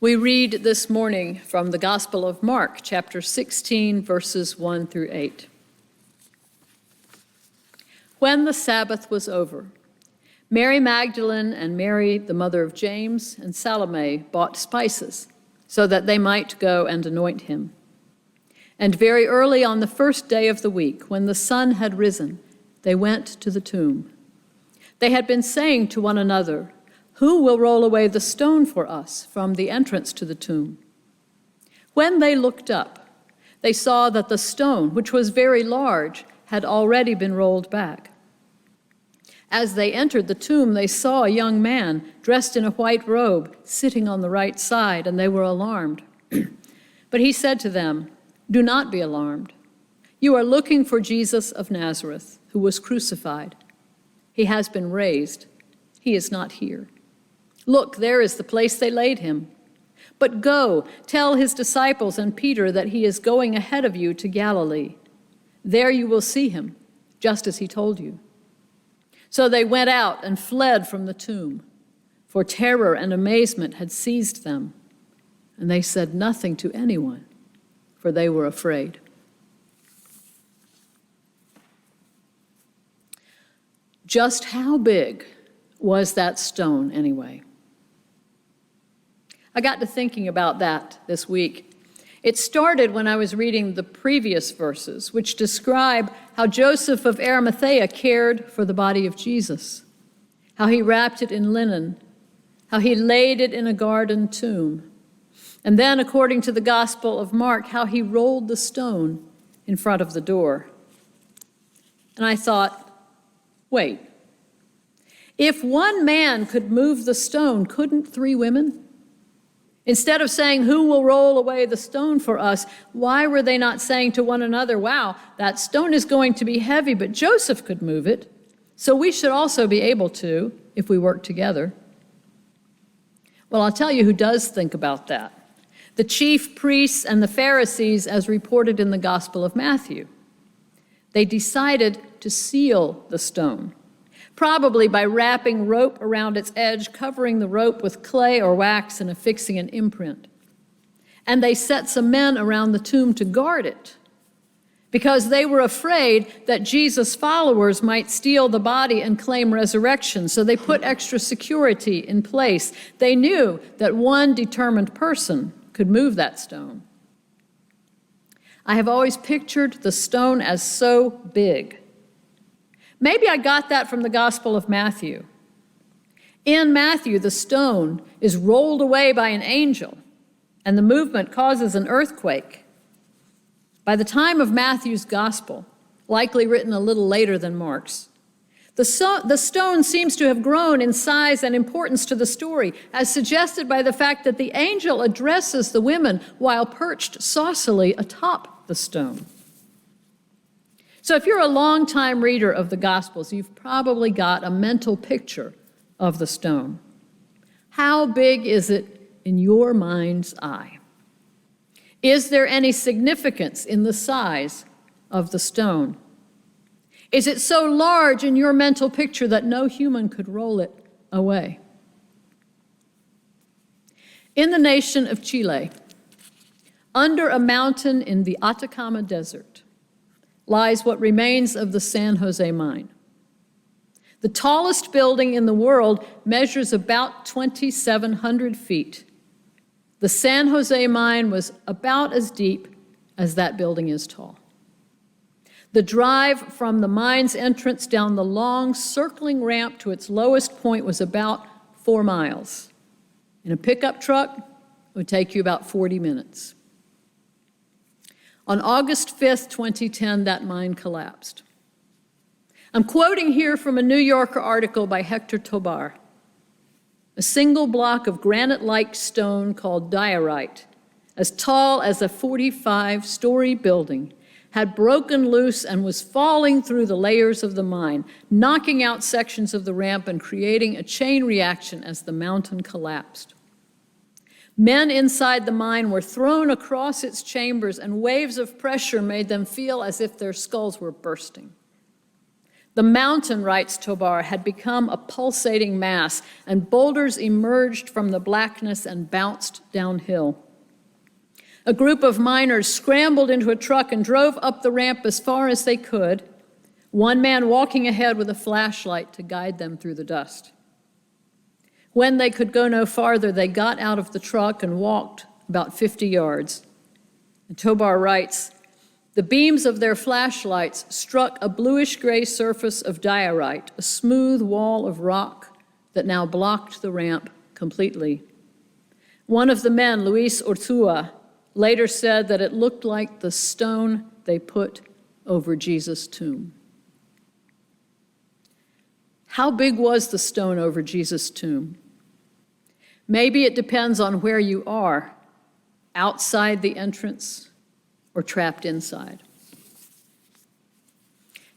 We read this morning from the Gospel of Mark, chapter 16, verses 1 through 8. When the Sabbath was over, Mary Magdalene and Mary, the mother of James, and Salome bought spices so that they might go and anoint him. And very early on the first day of the week, when the sun had risen, they went to the tomb. They had been saying to one another, "Who will roll away the stone for us from the entrance to the tomb?" When they looked up, they saw that the stone, which was very large, had already been rolled back. As they entered the tomb, they saw a young man dressed in a white robe sitting on the right side, and they were alarmed. But he said to them, "Do not be alarmed. You are looking for Jesus of Nazareth, who was crucified. He has been raised. He is not here. Look, there is the place they laid him. But go, tell his disciples and Peter that he is going ahead of you to Galilee. There you will see him, just as he told you." So they went out and fled from the tomb, for terror and amazement had seized them, and they said nothing to anyone, for they were afraid. Just how big was that stone anyway? I got to thinking about that this week. It started when I was reading the previous verses, which describe how Joseph of Arimathea cared for the body of Jesus, how he wrapped it in linen, how he laid it in a garden tomb, and then, according to the Gospel of Mark, how he rolled the stone in front of the door. And I thought, wait, if one man could move the stone, couldn't three women? Instead of saying, "Who will roll away the stone for us?" why were they not saying to one another, "Wow, that stone is going to be heavy, but Joseph could move it, so we should also be able to if we work together"? Well, I'll tell you who does think about that. The chief priests and the Pharisees, as reported in the Gospel of Matthew. They decided to seal the stone, probably by wrapping rope around its edge, covering the rope with clay or wax, and affixing an imprint. And they set some men around the tomb to guard it, because they were afraid that Jesus' followers might steal the body and claim resurrection, so they put extra security in place. They knew that one determined person could move that stone. I have always pictured the stone as so big. Maybe I got that from the Gospel of Matthew. In Matthew, the stone is rolled away by an angel, and the movement causes an earthquake. By the time of Matthew's Gospel, likely written a little later than Mark's, the stone seems to have grown in size and importance to the story, as suggested by the fact that the angel addresses the women while perched saucily atop the stone. So if you're a long-time reader of the Gospels, you've probably got a mental picture of the stone. How big is it in your mind's eye? Is there any significance in the size of the stone? Is it so large in your mental picture that no human could roll it away? In the nation of Chile, under a mountain in the Atacama Desert, lies what remains of the San Jose mine. The tallest building in the world measures about 2,700 feet. The San Jose mine was about as deep as that building is tall. The drive from the mine's entrance down the long, circling ramp to its lowest point was about 4 miles. In a pickup truck, it would take you about 40 minutes. On August 5th, 2010, that mine collapsed. I'm quoting here from a New Yorker article by Hector Tobar. A single block of granite-like stone called diorite, as tall as a 45-story building, had broken loose and was falling through the layers of the mine, knocking out sections of the ramp and creating a chain reaction as the mountain collapsed. Men inside the mine were thrown across its chambers, and waves of pressure made them feel as if their skulls were bursting. The mountain, writes Tobar, had become a pulsating mass, and boulders emerged from the blackness and bounced downhill. A group of miners scrambled into a truck and drove up the ramp as far as they could, one man walking ahead with a flashlight to guide them through the dust. When they could go no farther, they got out of the truck and walked about 50 yards. And Tobar writes, the beams of their flashlights struck a bluish-gray surface of diorite, a smooth wall of rock that now blocked the ramp completely. One of the men, Luis Ortua, later said that it looked like the stone they put over Jesus' tomb. How big was the stone over Jesus' tomb? Maybe it depends on where you are, outside the entrance or trapped inside.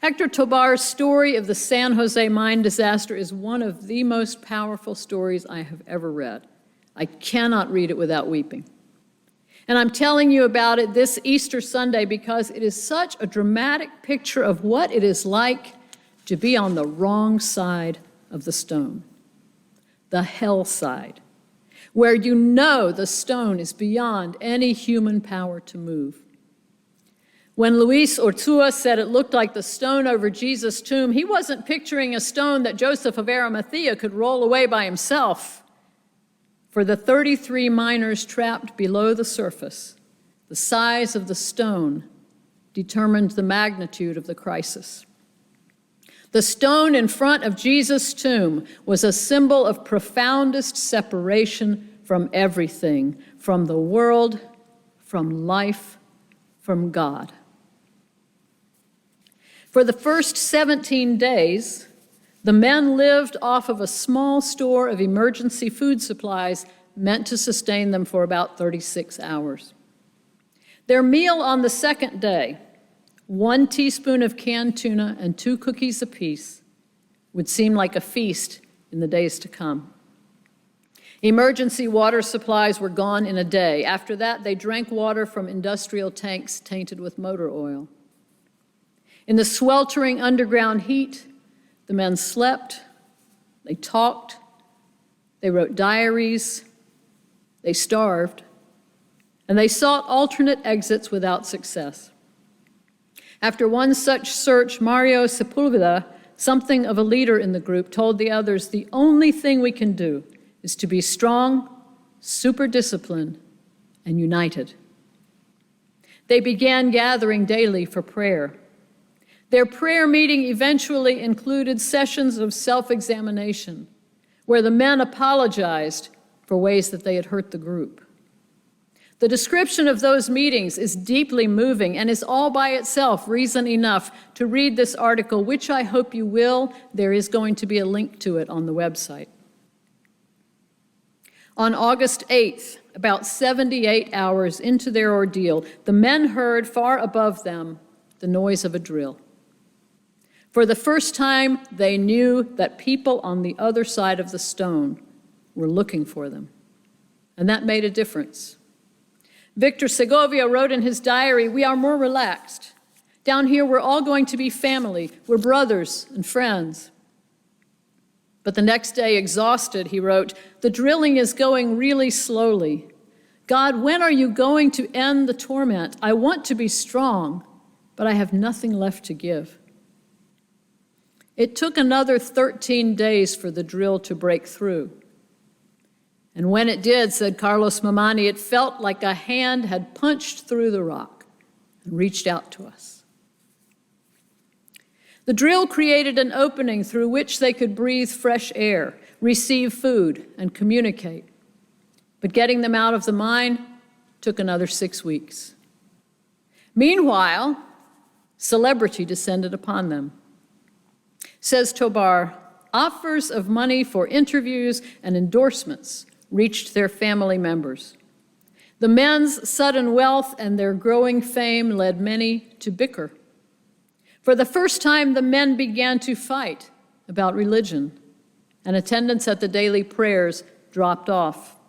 Hector Tobar's story of the San Jose mine disaster is one of the most powerful stories I have ever read. I cannot read it without weeping. And I'm telling you about it this Easter Sunday because it is such a dramatic picture of what it is like to be on the wrong side of the stone, the hell side, where you know the stone is beyond any human power to move. When Luis Ortua said it looked like the stone over Jesus' tomb, he wasn't picturing a stone that Joseph of Arimathea could roll away by himself. For the 33 miners trapped below the surface, the size of the stone determined the magnitude of the crisis. The stone in front of Jesus' tomb was a symbol of profoundest separation from everything, from the world, from life, from God. For the first 17 days, the men lived off of a small store of emergency food supplies meant to sustain them for about 36 hours. Their meal on the second day, 1 teaspoon of canned tuna and 2 cookies apiece, would seem like a feast in the days to come. Emergency water supplies were gone in a day. After that, they drank water from industrial tanks tainted with motor oil. In the sweltering underground heat, the men slept, they talked, they wrote diaries, they starved, and they sought alternate exits without success. After one such search, Mario Sepulveda, something of a leader in the group, told the others, the only thing we can do is to be strong, super disciplined, and united. They began gathering daily for prayer. Their prayer meeting eventually included sessions of self-examination, where the men apologized for ways that they had hurt the group. The description of those meetings is deeply moving and is all by itself reason enough to read this article, which I hope you will. There is going to be a link to it on the website. On August 8th, about 78 hours into their ordeal, the men heard far above them the noise of a drill. For the first time, they knew that people on the other side of the stone were looking for them, and that made a difference. Victor Segovia wrote in his diary, "We are more relaxed. Down here, we're all going to be family. We're brothers and friends." But the next day, exhausted, he wrote, "The drilling is going really slowly. God, when are you going to end the torment? I want to be strong, but I have nothing left to give." It took another 13 days for the drill to break through. And when it did, said Carlos Mamani, it felt like a hand had punched through the rock and reached out to us. The drill created an opening through which they could breathe fresh air, receive food, and communicate. But getting them out of the mine took another 6 weeks. Meanwhile, celebrity descended upon them. Says Tobar, offers of money for interviews and endorsements reached their family members. The men's sudden wealth and their growing fame led many to bicker. For the first time, the men began to fight about religion, and attendance at the daily prayers dropped off.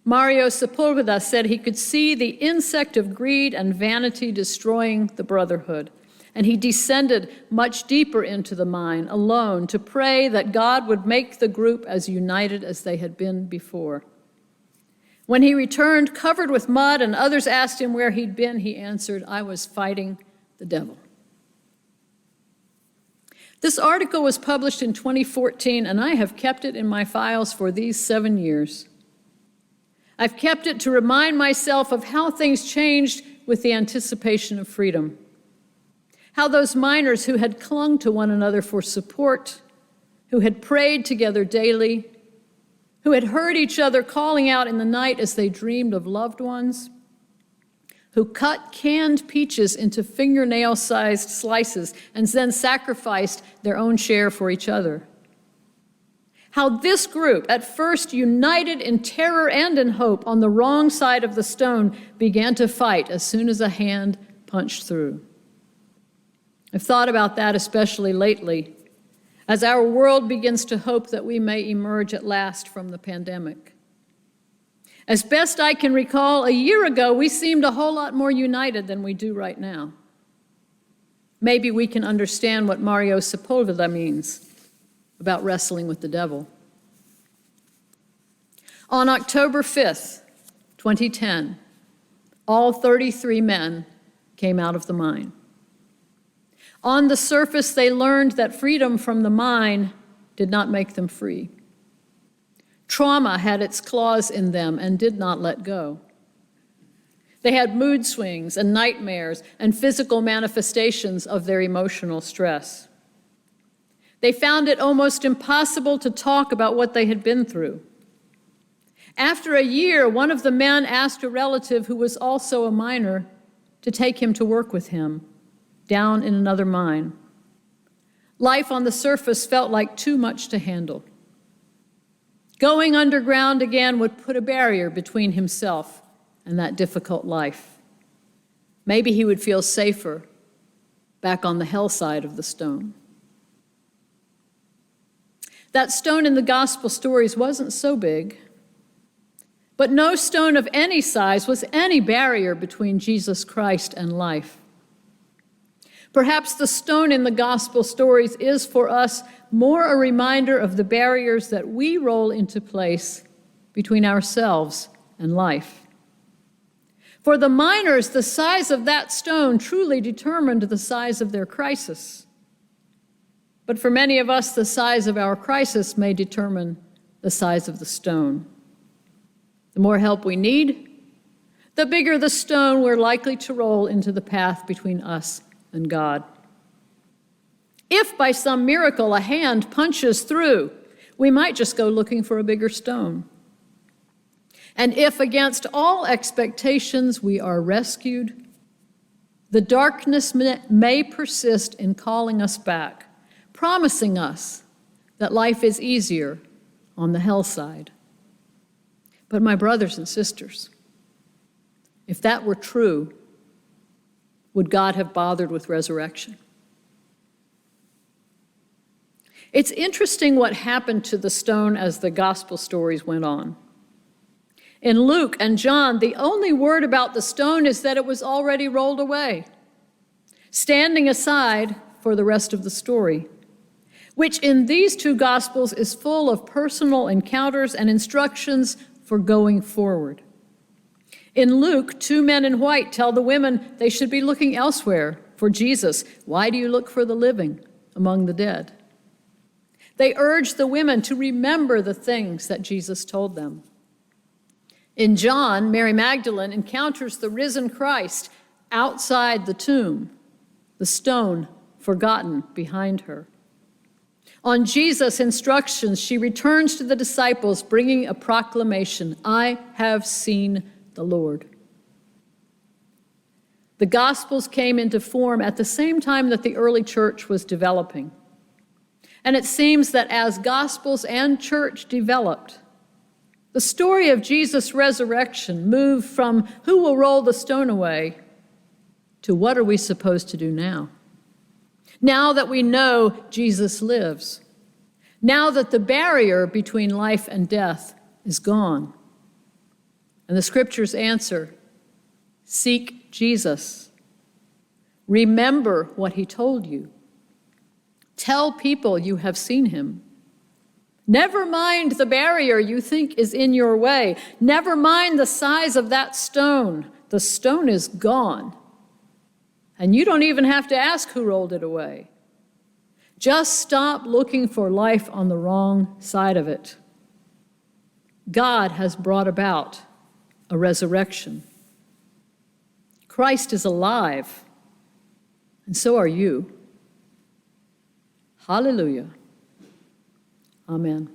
Mario Sepulveda said he could see the insect of greed and vanity destroying the brotherhood. and he descended much deeper into the mine alone to pray that God would make the group as united as they had been before. When he returned, covered with mud, and others asked him where he'd been, he answered, "I was fighting the devil." This article was published in 2014, and I have kept it in my files for these 7 years. I've kept it to remind myself of how things changed with the anticipation of freedom. How those miners who had clung to one another for support, who had prayed together daily, who had heard each other calling out in the night as they dreamed of loved ones, who cut canned peaches into fingernail-sized slices and then sacrificed their own share for each other. How this group, at first united in terror and in hope on the wrong side of the stone, began to fight as soon as a hand punched through. I've thought about that especially lately, as our world begins to hope that we may emerge at last from the pandemic. As best I can recall, a year ago, we seemed a whole lot more united than we do right now. Maybe we can understand what Mario Sepulveda means about wrestling with the devil. On October 5th, 2010, all 33 men came out of the mine. On the surface, they learned that freedom from the mine did not make them free. Trauma had its claws in them and did not let go. They had mood swings and nightmares and physical manifestations of their emotional stress. They found it almost impossible to talk about what they had been through. After a year, one of the men asked a relative who was also a miner to take him to work with him down in another mine. Life on the surface felt like too much to handle. Going underground again would put a barrier between himself and that difficult life. Maybe he would feel safer back on the hell side of the stone. That stone in the gospel stories wasn't so big, but no stone of any size was any barrier between Jesus Christ and life. Perhaps the stone in the gospel stories is for us more a reminder of the barriers that we roll into place between ourselves and life. For the miners, the size of that stone truly determined the size of their crisis. But for many of us, the size of our crisis may determine the size of the stone. The more help we need, the bigger the stone we're likely to roll into the path between us and God. If by some miracle a hand punches through, we might just go looking for a bigger stone. And if against all expectations we are rescued, the darkness may persist in calling us back, promising us that life is easier on the hell side. But my brothers and sisters, if that were true, would God have bothered with resurrection? It's interesting what happened to the stone as the gospel stories went on. In Luke and John, the only word about the stone is that it was already rolled away, standing aside for the rest of the story, which in these two gospels is full of personal encounters and instructions for going forward. In Luke, 2 men in white tell the women they should be looking elsewhere for Jesus. Why do you look for the living among the dead? They urge the women to remember the things that Jesus told them. In John, Mary Magdalene encounters the risen Christ outside the tomb, the stone forgotten behind her. On Jesus' instructions, she returns to the disciples bringing a proclamation, "I have seen the Lord." The Gospels came into form at the same time that the early church was developing. And it seems that as Gospels and church developed, the story of Jesus' resurrection moved from who will roll the stone away to what are we supposed to do now? Now that we know Jesus lives, now that the barrier between life and death is gone. And the scriptures answer, seek Jesus. Remember what he told you. Tell people you have seen him. Never mind the barrier you think is in your way. Never mind the size of that stone. The stone is gone. And you don't even have to ask who rolled it away. Just stop looking for life on the wrong side of it. God has brought about a resurrection. Christ is alive, and so are you. Hallelujah. Amen.